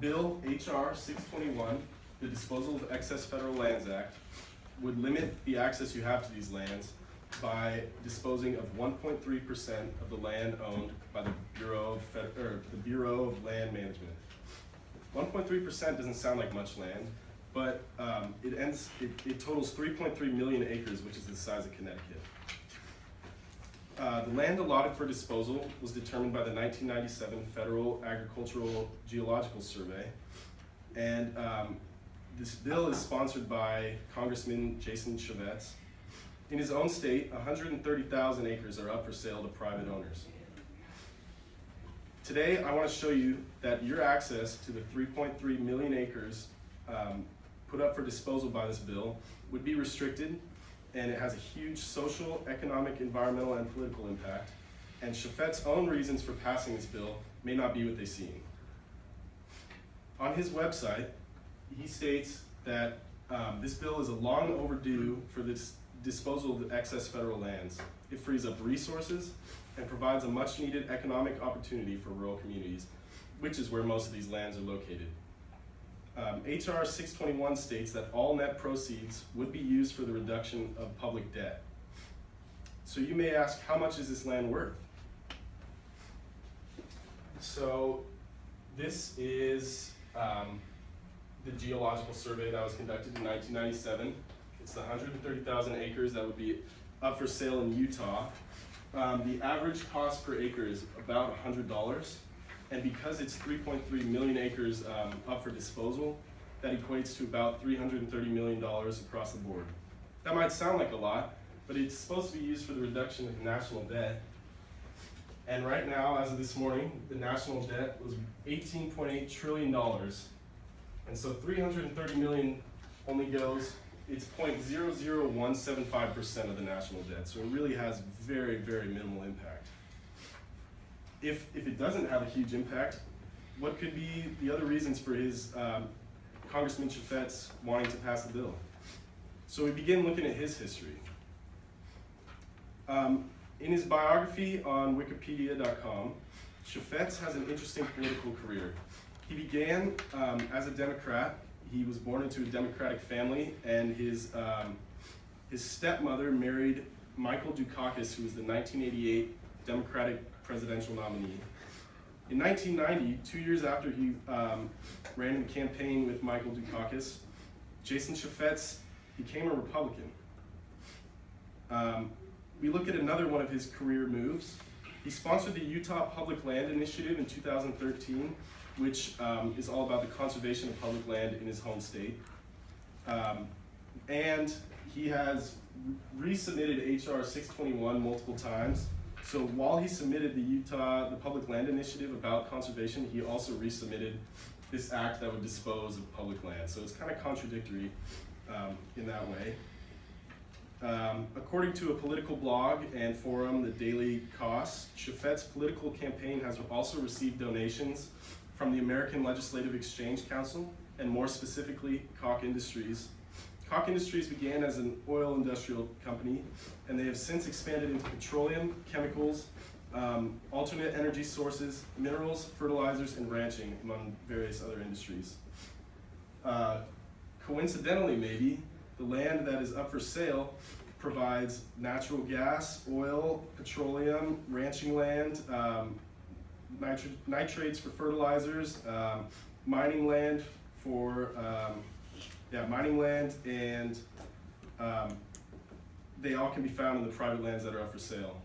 Bill H.R. 621, the Disposal of Excess Federal Lands Act, would limit the access you have to these lands by disposing of 1.3% of the land owned by the Bureau of Land Management. 1.3% doesn't sound like much land, but it totals 3.3 million acres, which is the size of Connecticut. The land allotted for disposal was determined by the 1997 Federal Agricultural Geological Survey, and this bill is sponsored by Congressman Jason Chaffetz. In his own state, 130,000 acres are up for sale to private owners. Today, I want to show you that your access to the 3.3 million acres put up for disposal by this bill would be restricted, and it has a huge social, economic, environmental, and political impact. And Chaffetz's own reasons for passing this bill may not be what they seem. On his website, he states that this bill is a long overdue for this disposal of excess federal lands. It frees up resources and provides a much needed economic opportunity for rural communities, which is where most of these lands are located. H.R. 621 states that all net proceeds would be used for the reduction of public debt. So you may ask, how much is this land worth? So this is the geological survey that was conducted in 1997. It's the 130,000 acres that would be up for sale in Utah. The average cost per acre is about $100. And because it's 3.3 million acres up for disposal, that equates to about $330 million across the board. That might sound like a lot, but it's supposed to be used for the reduction of the national debt. And right now, as of this morning, the national debt was $18.8 trillion. And so 330 million only goes, it's 0.00175% of the national debt. So it really has very, very minimal impact. If it doesn't have a huge impact, what could be the other reasons for his Congressman Chaffetz wanting to pass the bill? So we begin looking at his history. In his biography on wikipedia.com, Chaffetz has an interesting political career. He began as a Democrat. He was born into a Democratic family, and his stepmother married Michael Dukakis, who was the 1988 Democratic presidential nominee. In 1990, 2 years after he ran in the campaign with Michael Dukakis, Jason Chaffetz became a Republican. We look at another one of his career moves. He sponsored the Utah Public Land Initiative in 2013, which is all about the conservation of public land in his home state. And he has resubmitted H.R. 621 multiple times. So while he submitted the Public Land Initiative about conservation, he also resubmitted this act that would dispose of public land. So it's kind of contradictory in that way. According to a political blog and forum, The Daily Cost, Chaffetz's political campaign has also received donations from the American Legislative Exchange Council, and more specifically, Koch Industries. Koch Industries began as an oil industrial company, and they have since expanded into petroleum, chemicals, alternate energy sources, minerals, fertilizers, and ranching, among various other industries. Coincidentally, maybe, the land that is up for sale provides natural gas, oil, petroleum, ranching land, nitrates for fertilizers, mining land for mining land, and they all can be found in the private lands that are up for sale.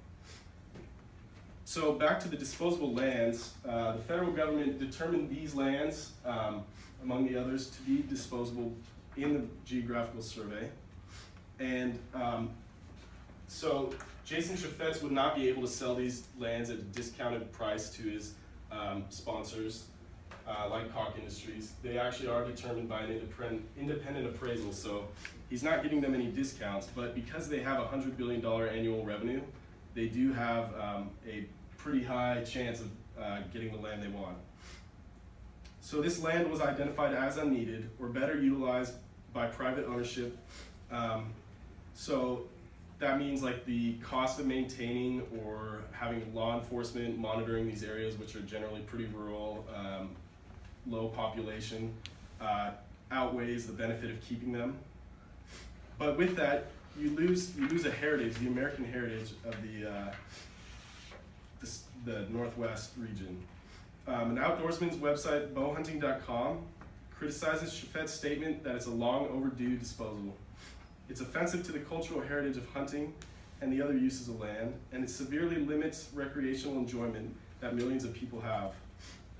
So back to the disposable lands, the federal government determined these lands, among the others, to be disposable in the geographical survey. And so Jason Chaffetz would not be able to sell these lands at a discounted price to his sponsors, like Koch Industries. They actually are determined by an independent appraisal, so he's not giving them any discounts, but because they have a $100 billion annual revenue, they do have a pretty high chance of getting the land they want. So this land was identified as unneeded or better utilized by private ownership. So that means like the cost of maintaining or having law enforcement monitoring these areas, which are generally pretty rural, low population outweighs the benefit of keeping them. But with that, you lose a heritage, the American heritage of the Northwest region. An outdoorsman's website, bowhunting.com, criticizes Chaffet's statement that it's a long overdue disposal. It's offensive to the cultural heritage of hunting and the other uses of land, and it severely limits recreational enjoyment that millions of people have.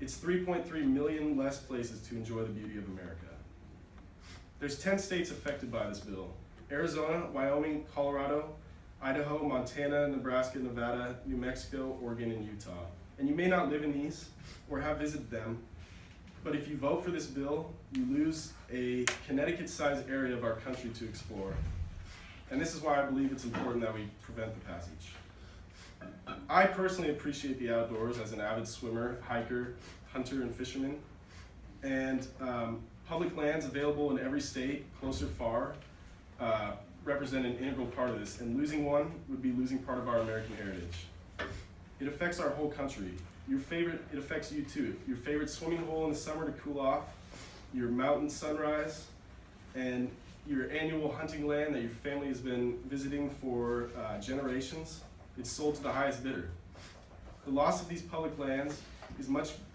It's 3.3 million less places to enjoy the beauty of America. There's 10 states affected by this bill: Arizona, Wyoming, Colorado, Idaho, Montana, Nebraska, Nevada, New Mexico, Oregon, and Utah. And you may not live in these or have visited them, but if you vote for this bill, you lose a Connecticut-sized area of our country to explore. And this is why I believe it's important that we prevent the passage. I personally appreciate the outdoors as an avid swimmer, hiker, hunter, and fisherman. And public lands available in every state, close or far, represent an integral part of this. And losing one would be losing part of our American heritage. It affects our whole country. It affects you too. Your favorite swimming hole in the summer to cool off, your mountain sunrise, and your annual hunting land that your family has been visiting for generations. It's sold to the highest bidder. The loss of these public lands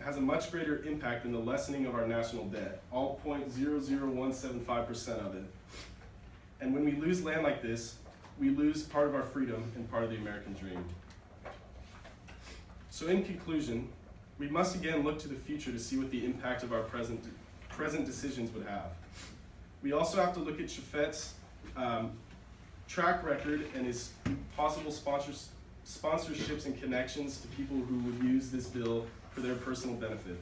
has a much greater impact than the lessening of our national debt, all 0.00175% of it. And when we lose land like this, we lose part of our freedom and part of the American dream. So in conclusion, we must again look to the future to see what the impact of our present decisions would have. We also have to look at Chaffet's track record and his possible sponsorships and connections to people who would use this bill for their personal benefit.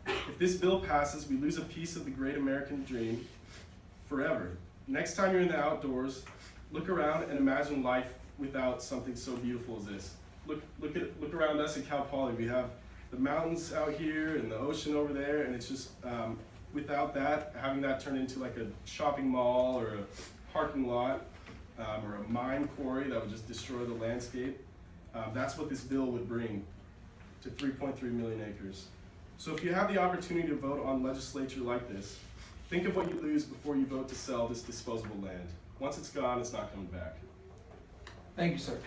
If this bill passes, we lose a piece of the great American dream forever. Next time you're in the outdoors, look around and imagine life without something so beautiful as this. Look around us at Cal Poly. We have the mountains out here and the ocean over there, and it's just without that, having that turn into like a shopping mall or a parking lot or a mine quarry that would just destroy the landscape. That's what this bill would bring to 3.3 million acres. So if you have the opportunity to vote on legislature like this, think of what you lose before you vote to sell this disposable land. Once it's gone, it's not coming back. Thank you, sir.